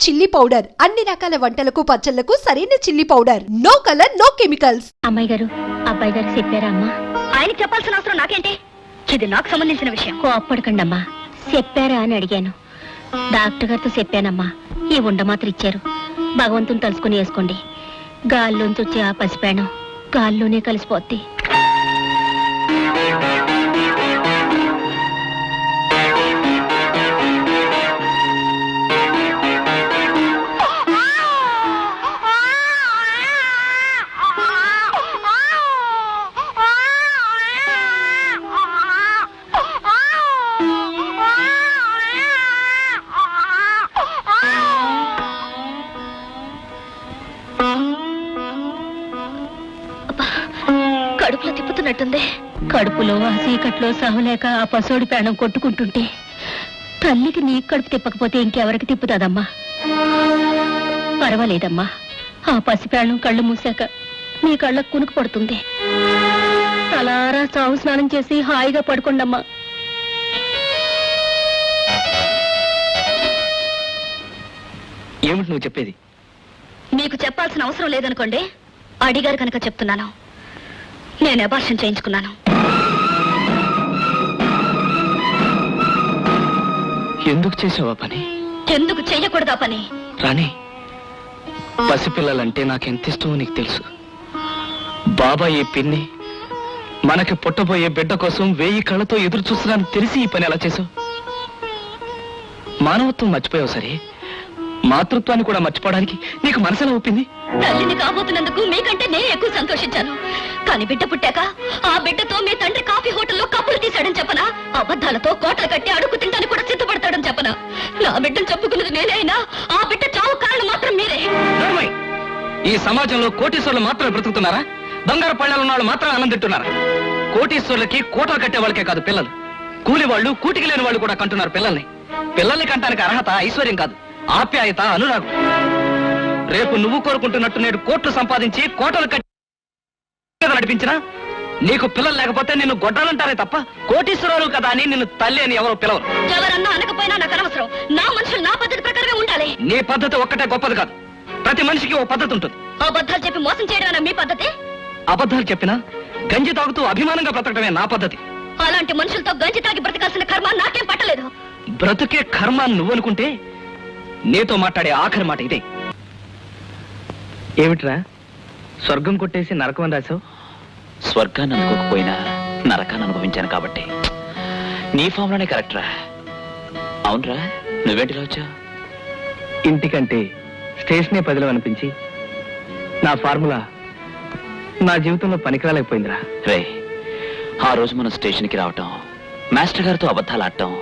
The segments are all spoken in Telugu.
చిల్లీ పౌడర్ అన్ని రకాల వంటలకు పచ్చళ్లకు సరైన chilli powder. No colour no chemicals. అమ్మాయి గారు అబ్బాయి గారు చెప్పారా అమ్మా? ఆయనకి చెప్పాల్సిన అవసరం నాకేంటి? ఇది నాకు సంబంధించిన విషయం. కోప్పడకండి అమ్మా. చెప్పారా అని అడిగాను. డాక్టర్ గారితో చెప్పానమ్మా. ఈ ఉండమాత్ర ఇచ్చారు. భగవంతుని తలుసుకుని వేసుకోండి. గాల్లోంచి వచ్చే ఆ పసిపేణం గాల్లోనే కలిసిపోద్ది. కడుపులో తిప్పుతున్నట్టుంది. కడుపులో ఆ చీకట్లో సహలేక ఆ పసోడి ప్రాణం కొట్టుకుంటుంటే తల్లికి నీ కడుపు తిప్పకపోతే ఇంకెవరికి తిప్పుతాదమ్మా? పర్వాలేదమ్మా. ఆ పసి ప్రాణం కళ్ళు మూసాక నీ కళ్ళకు కునుకు పడుతుంది. తలారా చావు స్నానం చేసి హాయిగా పడుకోండమ్మా. ఏమిటి నువ్వు చెప్పేది? మీకు చెప్పాల్సిన అవసరం లేదనుకోండి. అడిగారు కనుక చెప్తున్నాను. నేను అబార్షన్ చేయించుకున్నాను. ఎందుకు చేసావా పని? ఎందుకు చెయ్యకూడదా పని? రాణి, పసిపిల్లలంటే నాకెంత ఇష్టమో నీకు తెలుసు. బాబాయ్ పిన్ని మనకి పుట్టబోయే బిడ్డ కోసం 1000 కళ్ళతో ఎదురు చూస్తున్నాను తెలిసి ఈ పని ఎలా చేసావు? మానవత్వం మర్చిపోయావు సరే, మాతృత్వాన్ని కూడా మర్చిపోవడానికి నీకు మనసులో ఒప్పింది? తల్లిని కాబోతున్నందుకు మీకంటే నేను ఎక్కువ సంతోషించాను. కానీ బిడ్డ పుట్టాక ఆ బిడ్డతో మీ తండ్రి కాఫీ హోటల్లో కప్పులు తీశాడని చెప్పనా? అబద్ధాలతో కోటలు కట్టి అడుగు తింటానికి కూడా సిద్ధపడతాడని చెప్పనా? నా బిడ్డను చెప్పుకున్నది నేనే అయినా ఆ బిడ్డ చావు కారణం మాత్రం మీరే. ఈ సమాజంలో కోటీశ్వరులు మాత్రమే బ్రతుకుతున్నారా? బంగారు పళ్ళాలు ఉన్న వాళ్ళు మాత్రం ఆనందింటున్నారా? కోటీశ్వరులకి కోటలు కట్టే వాళ్ళకే కాదు పిల్లలు, కూలి వాళ్ళు కూటికి లేని వాళ్ళు కూడా కంటున్నారు పిల్లల్ని. పిల్లల్ని కంటానికి అర్హత ఐశ్వర్యం కాదు, ఆప్యాయత, అనురాగం. రేపు నువ్వు కోరుకుంటున్నట్టు నేడు కోట్లు సంపాదించి కోటలు కట్టి నడిపించినా నీకు పిల్లలు లేకపోతే నిన్ను గొడ్రాలంటారే తప్ప కోటీశ్వరులు కదా అని నిన్ను తల్లి అని ఎవరో పిలవరు. ఎవరన్నా అనకపోయినా నాకు అనవసరం. నా మనుషులు నా పద్ధతి ప్రకారమే ఉండాలి. నీ పద్ధతి ఒక్కటే గొప్పది కాదు. ప్రతి మనిషికి ఓ పద్ధతి ఉంటుంది. అబద్ధాలు చెప్పి మోసం చేయడమేనా మీ పద్ధతి? అబద్ధాలు చెప్పినా గంజి తాగుతూ అభిమానంగా బ్రతకడమే నా పద్ధతి. అలాంటి మనుషులతో గంజి తాగి బ్రతకాల్సిన కర్మ నాకేం పట్టలేదు. బ్రతుకే కర్మ నువ్వనుకుంటే నీతో మాట్లాడే ఆఖరి మాట ఇదే. ఏమిట్రా స్వర్గం కొట్టేసి నరకం అని రాసావు? స్వర్గాన్ని అనుకోకపోయినా నరకాన్ని అనుభవించాను కాబట్టి నీ ఫామ్లోనే కరెక్ట్ రా. అవునరా, నువ్వేంటిలా వచ్చావు? ఇంటికంటే స్టేషనే పదిలో అనిపించి నా ఫార్ములా నా జీవితంలో పనికిరాలేకపోయిందిరా. రే, ఆ రోజు మనం స్టేషన్కి రావటం, మాస్టర్ గారితో అబద్ధాలు ఆడటం,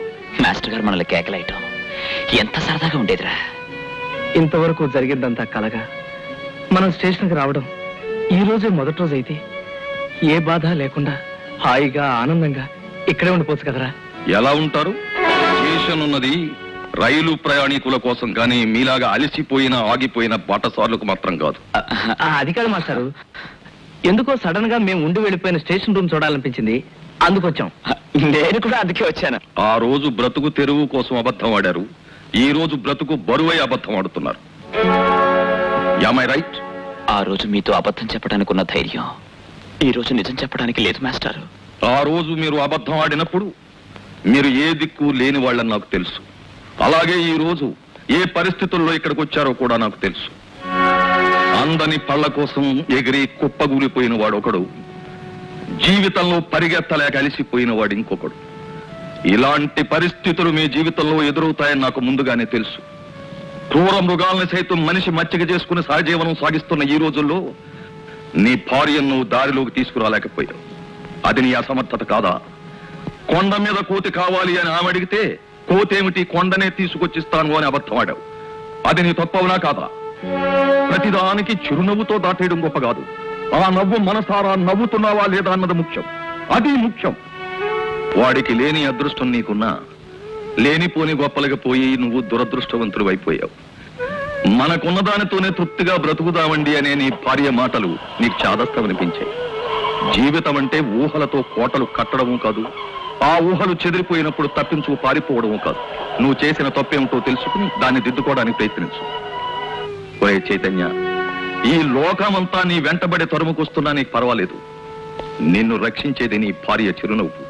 మాస్టర్ గారు మనల్ని కేకలేయటం ఎంత సరదాగా ఉండేదిరా. ఇంతవరకు జరిగిందంతా కలగా మనం స్టేషన్కి రావడం ఈ రోజే మొదటి రోజు అయితే ఏ బాధ లేకుండా హాయిగా ఆనందంగా ఇక్కడే ఉండిపోవచ్చు కదరా. ఎలా ఉంటారు? స్టేషన్ ఉన్నది రైలు ప్రయాణికుల కోసం కానీ మీలాగా అలసిపోయిన ఆగిపోయిన బాటసార్లకు మాత్రం కాదు. అది కాదు మాస్టారు, ఎందుకో సడన్ గా మేము ఉండి వెళ్ళిపోయిన స్టేషన్ రూమ్ చూడాలనిపించింది, అందుకొచ్చాం. నేను కూడా అందుకే వచ్చాను. ఆ రోజు బ్రతుకు తెరువు కోసం అబద్ధం ఆడారు, ఈ రోజు బ్రతుకు బరువై అబద్ధం ఆడుతున్నారు. Am I right? ఆ రోజు మీతో అబద్ధం చెప్పడానికి ఉన్న ధైర్యం ఈ రోజు నిజం చెప్పడానికి లేదు మాస్టారు. ఆ రోజు మీరు అబద్ధం ఆడినప్పుడు మీరు ఏ దిక్కు లేని వాళ్ళని నాకు తెలుసు. అలాగే ఈ రోజు ఏ పరిస్థితుల్లో ఇక్కడికి వచ్చారో కూడా నాకు తెలుసు. అందని పళ్ళ కోసం ఎగిరి కుప్పగూలిపోయిన వాడు ఒకడు, జీవితంలో పరిగెత్తలేక అలిసిపోయిన వాడు ఇంకొకడు. ఇలాంటి పరిస్థితులు మీ జీవితంలో ఎదురవుతాయని నాకు ముందుగానే తెలుసు. క్రూర మృగాల్ని సైతం మనిషి మచ్చిక చేసుకుని సహజీవనం సాగిస్తున్న ఈ రోజుల్లో నీ భార్యను దారిలోకి తీసుకురాలేకపోయావు. అది నీ అసమర్థత కాదా? కొండ మీద కోతి కావాలి అని ఆమె అడిగితే కోతేమిటి కొండనే తీసుకొచ్చిస్తాను అని అబద్ధం ఆడావు. అది నీ తప్పవునా కాదా? ప్రతిదానికి చిరునవ్వుతో దాటేయడం గొప్ప కాదు, ఆ నవ్వు మనసారా నవ్వుతున్నావా లేదా అన్నది ముఖ్యం. అది ముఖ్యం. వాడికి లేని అదృష్టం నీకున్నా లేనిపోని గొప్పలకి పోయి నువ్వు దురదృష్టవంతుడు అయిపోయావు. మనకున్న దానితోనే తృప్తిగా బ్రతుకుదామండి అనే నీ భార్య మాటలు నీకు చాదస్తమనిపించాయి. జీవితం అంటే ఊహలతో కోటలు కట్టడము కాదు, ఆ ఊహలు చెదిరిపోయినప్పుడు తప్పించుకు పారిపోవడము కాదు, నువ్వు చేసిన తప్పేమిటో తెలుసుకుని దాన్ని దిద్దుకోవడానికి ప్రయత్నించు. ఒరే చైతన్య, ఈ లోకమంతా నీ వెంటబడి తరుముకొస్తున్నా నీకు పర్వాలేదు. నిన్ను రక్షించేది నీ భార్య చిరునవ్వు.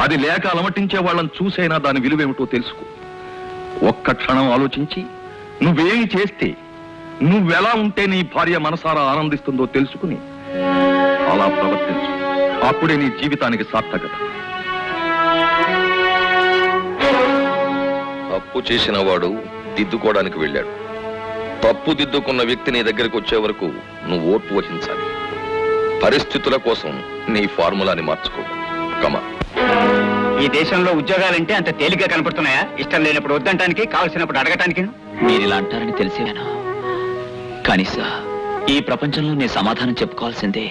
అది లేక అలమటించే వాళ్ళని చూసైనా దాని విలువేమిటో తెలుసుకో. ఒక్క క్షణం ఆలోచించి నువ్వేమి చేస్తే, నువ్వెలా ఉంటే నీ భార్య మనసారా ఆనందిస్తుందో తెలుసుకుని అలా ప్రవర్తించు. అప్పుడే నీ జీవితానికి సార్థకత. తప్పు చేసిన వాడు దిద్దుకోవడానికి వెళ్ళాడు. తప్పు దిద్దుకున్న వ్యక్తి నీ దగ్గరికి వచ్చే వరకు నువ్వు ఓర్పు వహించాలి. పరిస్థితుల కోసం నీ ఫార్ములాని మార్చుకో. కమా. ఈ దేశంలో ఉద్యోగాలంటే అంత తేలిగ్గా కనపడుతున్నాయా? ఇష్టం లేనప్పుడు వద్దంటానికి, కావలసినప్పుడు అడగటానికి. మీరు ఇలా అంటారని తెలిసేనా? కానీ సార్, ఈ ప్రపంచంలో నేను సమాధానం చెప్పుకోవాల్సిందే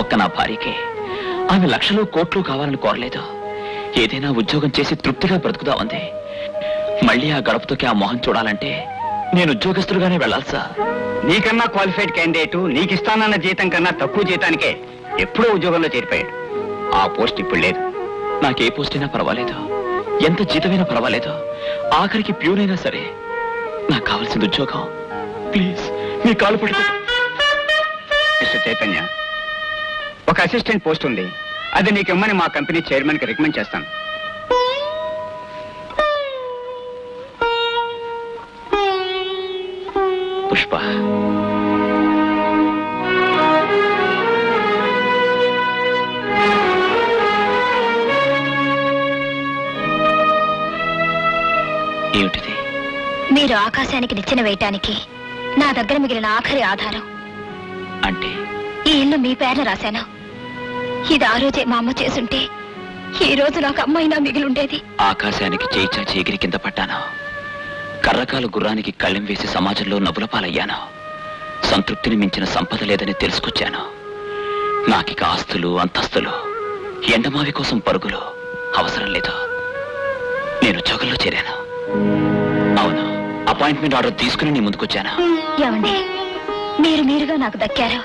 ఒక్క నా భార్యకే. ఆమె లక్షలు కోట్లు కావాలని కోరలేదు. ఏదైనా ఉద్యోగం చేసి తృప్తిగా బ్రతుకుదామంది. మళ్ళీ ఆ గడపతోకి ఆ మొహం చూడాలంటే నేను ఉద్యోగస్తులుగానే వెళ్ళాలి సార్. నీకన్నా క్వాలిఫైడ్ క్యాండిడేట్ నీకిస్తానన్న జీతం కన్నా తక్కువ జీతానికే ఎప్పుడో ఉద్యోగంలో చేరిపోయాడు. ఆ పోస్ట్ ఇప్పుడు లేదు. నాకే పోస్ట్ అయినా పర్వాలేదు, ఎంత జీతమైనా పర్వాలేదు, ఆఖరికి ప్యూనైనా సరే. నాకు కావాల్సింది ఉద్యోగం. ప్లీజ్ మీ కాలు పట్టుకో. మిస్టర్ చైతన్య, ఒక అసిస్టెంట్ పోస్ట్ ఉంది. అది నీకు ఇమ్మని మా కంపెనీ చైర్మన్ కి రికమెండ్ చేస్తాను. పుష్ప, ఏమిటిది? మీరు ఆకాశానికి నిచ్చెన వేయటానికి నా దగ్గర మిగిలిన ఆఖరి ఆధారం. అంటే ఈ ఇల్లు మీ పేరున రాశాను. ఇది ఆ రోజే మా అమ్మ చేసుంటే ఈ రోజు నాకు అమ్మైనా మిగిలుండేది. ఆకాశానికి చేయి చాచి ఎగిరి కింద పడ్డాను. కర్రకాలు గుర్రానికి కళ్ళెం వేసి సమాజంలో నవ్వుల పాలయ్యాను. సంతృప్తిని మించిన సంపద లేదని తెలుసుకొచ్చాను. నాకిక ఆస్తులు, అంతస్తులు, ఎండమావి కోసం పరుగులు అవసరం లేదు. నేను ఉద్యోగంలో చేరాను. అవును, అపాయింట్మెంట్ ఆర్డర్ తీసుకుని నీ ముందుకొచ్చాను. ఏమండి, మీరుగా నాకు దక్కారు.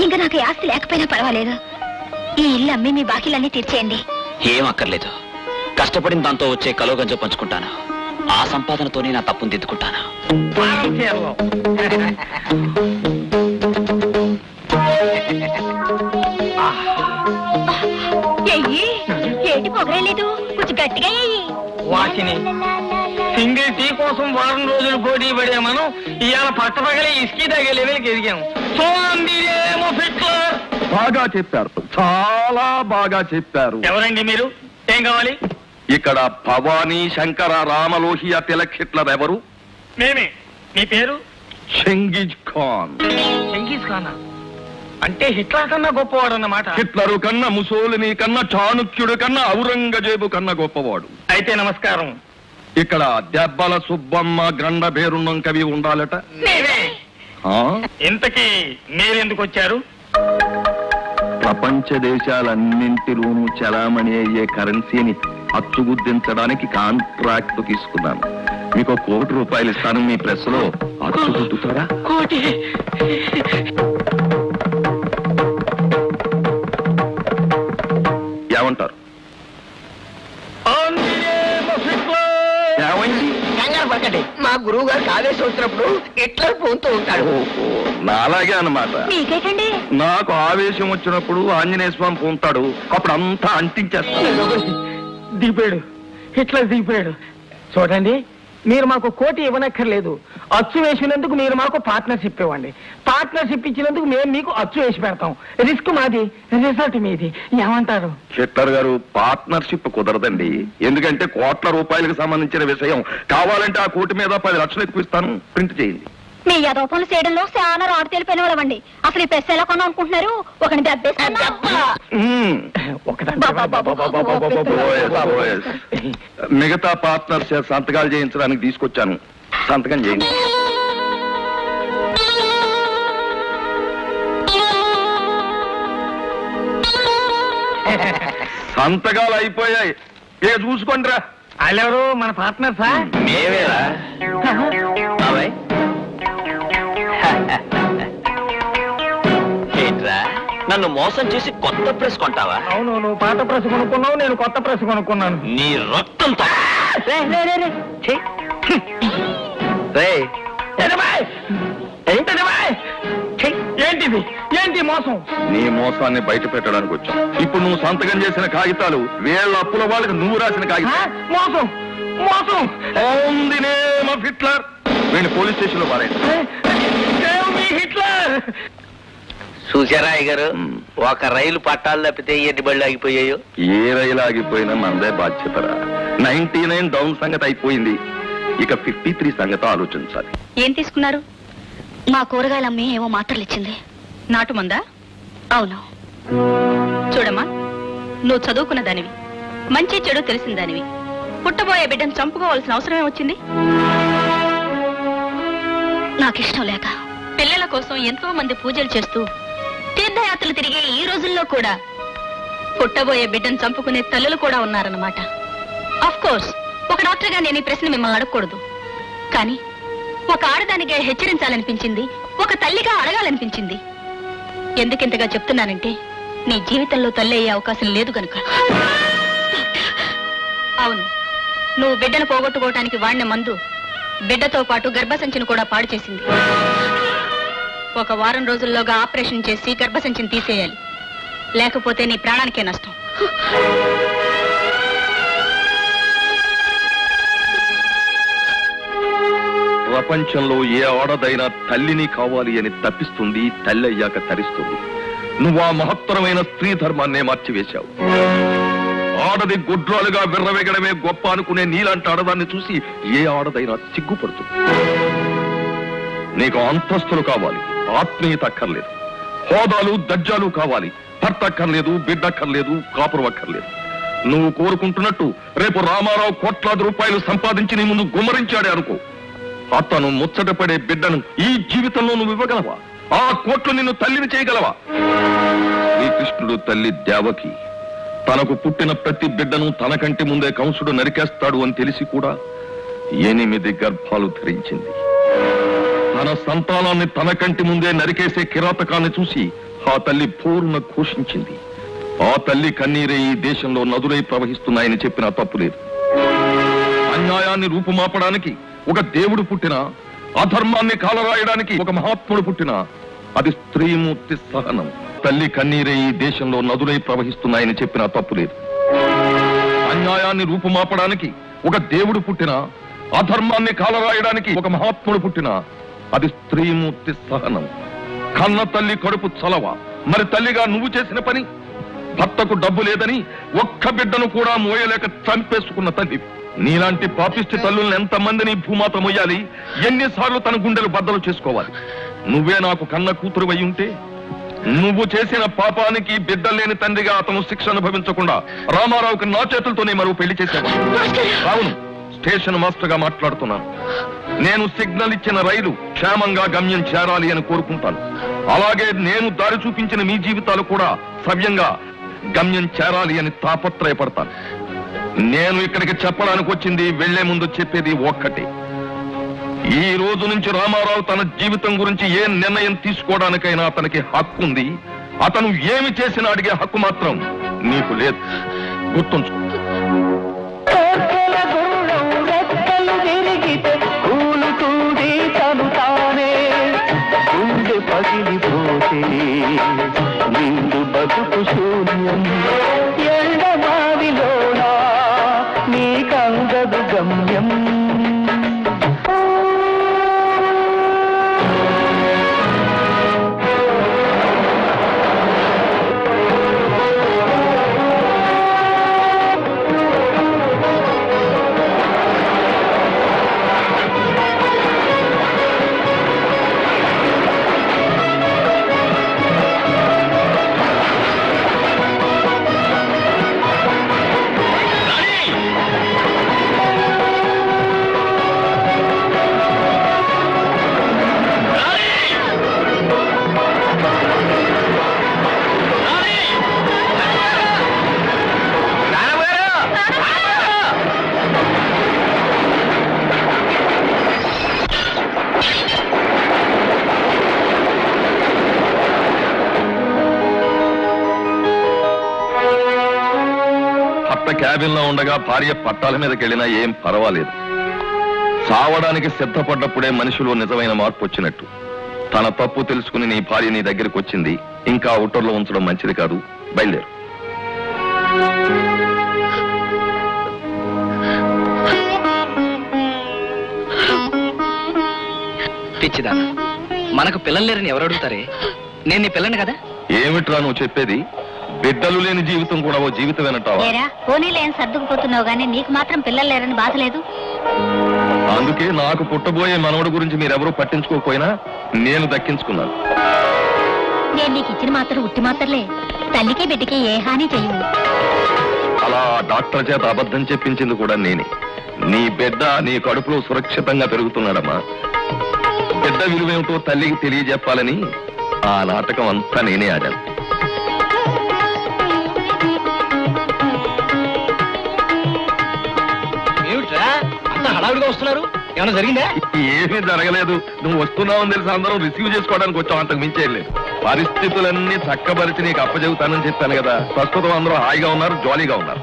ఇంకా నాకు ఈ ఆస్తి లేకపోయినా పర్వాలేదు. ఈ ఇల్లు అమ్మి మీ బాకీలన్నీ తీర్చేయండి. ఏం అక్కర్లేదు. కష్టపడిన దాంతో వచ్చే కలోగంజ పంచుకుంటాను. ఆ సంపాదనతోనే నా తప్పును దిద్దుకుంటాను. ఏంటి పొగలేదు, కొంచెం గట్టిగా వాచిని సింగిల్ టీ కోసం వారం రోజులు పోటీ పడే మనం ఇవాళ పట్టపగలే ఇసుకి తగే లెవెల్కి ఎదిగాము. బాగా చెప్పారు, చాలా బాగా చెప్పారు. ఎవరండి మీరు? ఏం కావాలి? ఇక్కడ భవానీ, శంకర, రామలోహియ, తిలక్, హిట్లర్ ఎవరు? మేమే. మీ పేరు? చెంగిజ్ ఖాన్. చెంగీజ్ ఖానా? అంటే హిట్లర్ కన్నా గొప్పవాడు అన్నమాట. హిట్లరు కన్నా, ముసోలిని కన్నా, చాణుక్యుడు కన్నా, ఔరంగజేబు కన్నా గొప్పవాడు. అయితే నమస్కారం. ఇక్కడ దెబ్బల సుబ్బమ్మ, గండ బేరున్నం కవి ఉండాలట. ఆ? ఇంతకీ మీరెందుకు వచ్చారు? ప్రపంచ దేశాలన్నింటిలోనూ చలామణి అయ్యే కరెన్సీని అచ్చుగుద్దించడానికి కాంట్రాక్ట్ తీసుకున్నాను. మీకు ₹1,00,00,000 ఇస్తాను. మీ ప్రెస్ లో అచ్చుగుద్దుతారా? ఏమంటారు? ఏమైంది? మా గురువు గారికి ఆవేశం వచ్చినప్పుడు హిట్లర్ పోతూ ఉంటాడు. నా అలాగే అన్నమాట. మీకేటండి? నాకు ఆవేశం వచ్చినప్పుడు ఆంజనేయ స్వామి పొంతాడు. అప్పుడు అంతా అంటించేస్తాడు. దిగిపోయాడు, హిట్లర్ దిగిపోయాడు. చూడండి, మీరు మాకు కోటి ఇవ్వనక్కర్లేదు. అచ్చు వేసినందుకు మీరు మాకు పార్ట్నర్షిప్ ఇవ్వండి. పార్ట్నర్షిప్ ఇచ్చినందుకు మేము మీకు అచ్చు వేసి పెడతాం. రిస్క్ మాది, రిజల్ట్ మీది. ఏమంటారు? హిట్లర్ గారు, పార్ట్నర్షిప్ కుదరదండి. ఎందుకంటే ₹1,00,00,000 సంబంధించిన విషయం. కావాలంటే ఆ కోటి మీద 10 లక్షలు ఎక్కువ ఇస్తాను. ప్రింట్ చేయండి. మీ యదోపనులు చేయడంలో చాలా రాడు తెలిపోయిన వాళ్ళవండి. అసలు ఈ పెస్ ఎలా కొన్నా అనుకుంటున్నారు? ఒకని మిగతా పార్ట్నర్స్ సంతకాలు చేయించడానికి తీసుకొచ్చాను. సంతకం చేయండి. సంతకాలు అయిపోయాయి. ఇక చూసుకోండి రా. వాళ్ళెవరు? మన పార్ట్నర్సా? మేవేరా? ఏంట్రా, నన్ను మోసం చేసి కొత్త ప్రెస్ కొంటావా? అవును, నువ్వు పాత ప్రెస్ కొనుక్కున్నావు, నేను కొత్త ప్రెస్ కొనుక్కున్నాను. నీ రక్తంతో ఏంటిది? ఏంటి మోసం? నీ మోసాన్ని బయట పెట్టడానికి వచ్చాం. ఇప్పుడు నువ్వు సంతకం చేసిన కాగితాలు వీళ్ళ అప్పుల వాళ్ళకి నువ్వు రాసిన కాగితాలు. మోసం మోసం. హిట్లర్ వీళ్ళు పోలీస్ స్టేషన్ లో పారాయి. హిట్లర్ చూసారా అయ్యగారు, ఒక రైలు పట్టాలు తప్పితే ఎన్ని బళ్ళు ఆగిపోయాయో. ఏ రైలు ఆగిపోయినా మనదే బాధ్యతరా. 99 డౌన్ సంగతి అయిపోయింది, ఇక 53 సంగతి ఆలోచించాలి. ఏం తీసుకున్నారు? మా కూరగాయల అమ్మి ఏవో మాత్రలు ఇచ్చింది. నాటు మందా? అవును. చూడమ్మా, నువ్వు చదువుకున్న దానివి, మంచి చెడు తెలిసిన దానివి. పుట్టబోయే బిడ్డను చంపుకోవాల్సిన అవసరం ఏమొచ్చింది? నాకిష్టం లేక పిల్లల కోసం ఎంతో మంది పూజలు చేస్తూ తీర్థయాత్రలు తిరిగే ఈ రోజుల్లో కూడా పుట్టబోయే బిడ్డను చంపుకునే తల్లులు కూడా ఉన్నారన్నమాట. ఆఫ్ కోర్స్, ఒక డాక్టర్గా నేను ఈ ప్రశ్న మిమ్మల్ని అడగకూడదు, కానీ ఒక ఆడదానిగా హెచ్చరించాలనిపించింది, ఒక తల్లిగా అడగాలనిపించింది. ఎందుకింతగా చెప్తున్నానంటే నీ జీవితంలో తల్లి అయ్యే అవకాశం లేదు గనుక. అవును, నువ్వు బిడ్డను పోగొట్టుకోవటానికి వాడిన మందు బిడ్డతో పాటు గర్భసంచిని కూడా పాడు చేసింది. ఒక వారం రోజుల్లోగా ఆపరేషన్ చేసి గర్భసంచిని తీసేయాలి, లేకపోతే నీ ప్రాణానికే నష్టం. ప్రపంచంలో ఏ ఆడదైనా తల్లిని కావాలి అని తప్పిస్తుంది, తల్లి అయ్యాక తరిస్తుంది. నువ్వు ఆ మహత్తరమైన స్త్రీ ధర్మాన్నే మార్చివేశావు. ఆడది గుడ్రాలుగా విర్రవేగడమే గొప్ప అనుకునే నీలాంటి ఆడదాన్ని చూసి ఏ ఆడదైనా సిగ్గుపడుతుంది. నీకు అంతస్తులు కావాలి, ఆత్మీయత అక్కర్లేదు. హోదాలు దజ్జాలు కావాలి, భర్త అక్కర్లేదు, బిడ్డ అక్కర్లేదు, కాపురం అక్కర్లేదు. నువ్వు కోరుకుంటున్నట్టు రేపు రామారావు కోట్లాది రూపాయలు సంపాదించి నీ ముందు గుమ్మరించాడే అనుకో, అతను ముచ్చటపడే బిడ్డను ఈ జీవితంలో నువ్వు ఇవ్వగలవా? ఆ కోట్లు నిన్ను తల్లిని చేయగలవా? శ్రీకృష్ణుడు తల్లి దేవకి తనకు పుట్టిన ప్రతి బిడ్డను తన కంటి ముందే కంసుడు నరికేస్తాడు అని తెలిసి కూడా 8 గర్భాలు ధరించింది. తన సంతానాన్ని తన కంటి ముందే నరికేసే కిరాతకాన్ని చూసి ఆ తల్లి పూర్ణ ఘోషించింది. ఆ తల్లి కన్నీరే ఈ దేశంలో నదులై ప్రవహిస్తున్నాయని చెప్పినా తప్పులేదు. అన్యాయాన్ని రూపుమాపడానికి ఒక దేవుడు పుట్టినా, అధర్మాన్ని కాలరాయడానికి ఒక మహాత్ముడు పుట్టినా, అది స్త్రీమూర్తి సహనం. తల్లి కన్నీరే ఈ దేశంలో నదులై ప్రవహిస్తున్నాయని చెప్పినా తప్పులేదు. అన్యాయాన్ని రూపుమాపడానికి ఒక దేవుడు పుట్టినా, అధర్మాన్ని కాలరాయడానికి ఒక మహాత్ముడు పుట్టినా, అది స్త్రీమూర్తి సహనం. కన్న తల్లి కడుపు చలవ. మరి తల్లిగా నువ్వు చేసిన పని, భర్తకు డబ్బు లేదని ఒక్క బిడ్డను కూడా మోయలేక చంపేసుకున్న తల్లి. నీలాంటి పాపిష్టి తల్లుల్ని ఎంతమందిని భూమాత మొయ్యాలి? ఎన్నిసార్లు తన గుండెలు బద్దలు చేసుకోవాలి? నువ్వే నాకు కన్న కూతురు అయి ఉంటే నువ్వు చేసిన పాపానికి బిడ్డ లేని తండ్రిగా అతను శిక్ష అనుభవించకుండా రామారావుకి నా చేతులతోనే మరో పెళ్లి చేసేవాడు. అవును, స్టేషన్ మాస్టర్ గా మాట్లాడుతున్నాను. నేను సిగ్నల్ ఇచ్చిన రైలు క్షేమంగా గమ్యం చేరాలి అని కోరుకుంటాను. అలాగే నేను దారి చూపించిన మీ జీవితాలు కూడా సవ్యంగా గమ్యం చేరాలి అని తాపత్రయపడతాను. నేను ఇక్కడికి చెప్పడానికి వచ్చింది, వెళ్లే ముందు చెప్పేది ఒక్కటే. ఈ రోజు నుంచి రామారావు తన జీవితం గురించి ఏ నిర్ణయం తీసుకోవడానికైనా అతనికి హక్కు ఉంది. అతను ఏమి చేసినా అడిగే హక్కు మాత్రం నీకు లేదు. గుర్తుంచుకో. పగిలిపోతే నిండు బతుకు శూన్యం. ఎండమావిలోనా నీకందదు గమ్యం. క్యాబిన్ లో ఉండగా భార్య పట్టాల మీదకి వెళ్ళినా ఏం పర్వాలేదు. సావడానికి సిద్ధపడ్డప్పుడే మనిషిలో నిజమైన మార్పు వచ్చినట్టు. తన తప్పు తెలుసుకుని నీ భార్య నీ దగ్గరికి వచ్చింది. ఇంకా అవుటర్లో ఉంచడం మంచిది కాదు. బయలుదేరు. పిచ్చిదా, మనకు పిల్లలు లేరని ఎవరు అడుగుతారే? నేను నీ పిల్లని కదా. ఏమిట్రా నువ్వు చెప్పేది? బిడ్డలు లేని జీవితం కూడా ఓ జీవితం వినటావా? పోనీలు ఏం సర్దుకుపోతున్నావు గానీ నీకు మాత్రం పిల్లలు లేరని బాధ లేదు. అందుకే నాకు పుట్టబోయే మనవడు గురించి మీరెవరూ పట్టించుకోకపోయినా నేను దక్కించుకున్నాను. నేను నీకు ఇచ్చిన మాత్రం ఉట్టి మాత్రలే, తల్లికి బిడ్డకి ఏ హాని చెయ్యవు. అలా డాక్టర్ చేత అబద్ధం చెప్పించింది కూడా నేనే. నీ బిడ్డ నీ కడుపులో సురక్షితంగా పెరుగుతున్నాడమ్మా. బిడ్డ విలువేమిటో తల్లికి తెలియజెప్పాలని ఆ నాటకం అంతా నేనే ఆడాను. ఏమిట్రా అంత హడావిడిగా వస్తున్నారు? ఏమైనా జరిగిందా? ఏమీ జరగలేదు. నువ్వు వస్తున్నావని తెలిసి అందరం రిసీవ్ చేసుకోవడానికి వచ్చావు, అంతకు మించేం లేదు. పరిస్థితులన్నీ చక్కబరిచి నీకు అప్పచెబుతానని చెప్పాను కదా. ప్రస్తుతం అందరూ హాయిగా ఉన్నారు, జాలీగా ఉన్నారు.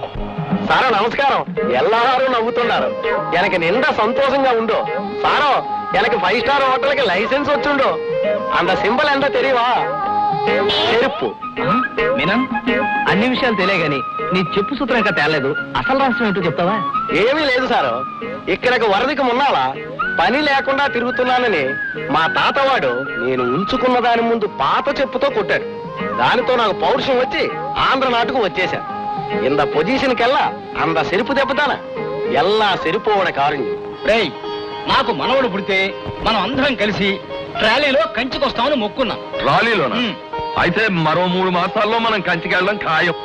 సారో నమస్కారం. ఎల్లవారు నవ్వుతున్నారు. ఎనకి నిండా సంతోషంగా ఉండు. సారో ఎనకి 5 స్టార్ హోటల్కి లైసెన్స్ వచ్చుండు. అంత సింబల్ ఎంత తెలియవా? చెరుపు. మీనా, అన్ని విషయాలు తెలియగాని నీ చెప్పు సూత్రం ఇంకా తేలేదు. అసలు రాష్ట్రం ఏంటో చెప్తావా? ఏమీ లేదు సారో. ఇక్కడికి వరదకి మున్నాలా పని లేకుండా తిరుగుతున్నానని మా తాతవాడు నేను ఉంచుకున్న దాని ముందు పాత చెప్పుతో కొట్టాడు. దానితో నాకు పౌరుషం వచ్చి ఆంధ్ర నాటుకు వచ్చేశా. ఇంత పొజిషన్కెల్లా అంత సెరుపు దెబ్బతాన ఎల్లా సెరుపోవడ కారుణ్యం. రేయ్, నాకు మనవడు పుడితే మనం అందరం కలిసి ట్రాలీలో కంచికొస్తామని మొక్కున్నాం. ట్రాలీలోనా? అయితే మరో 3 మాసాల్లో మనం కంచికి వెళ్ళడం ఖాయం.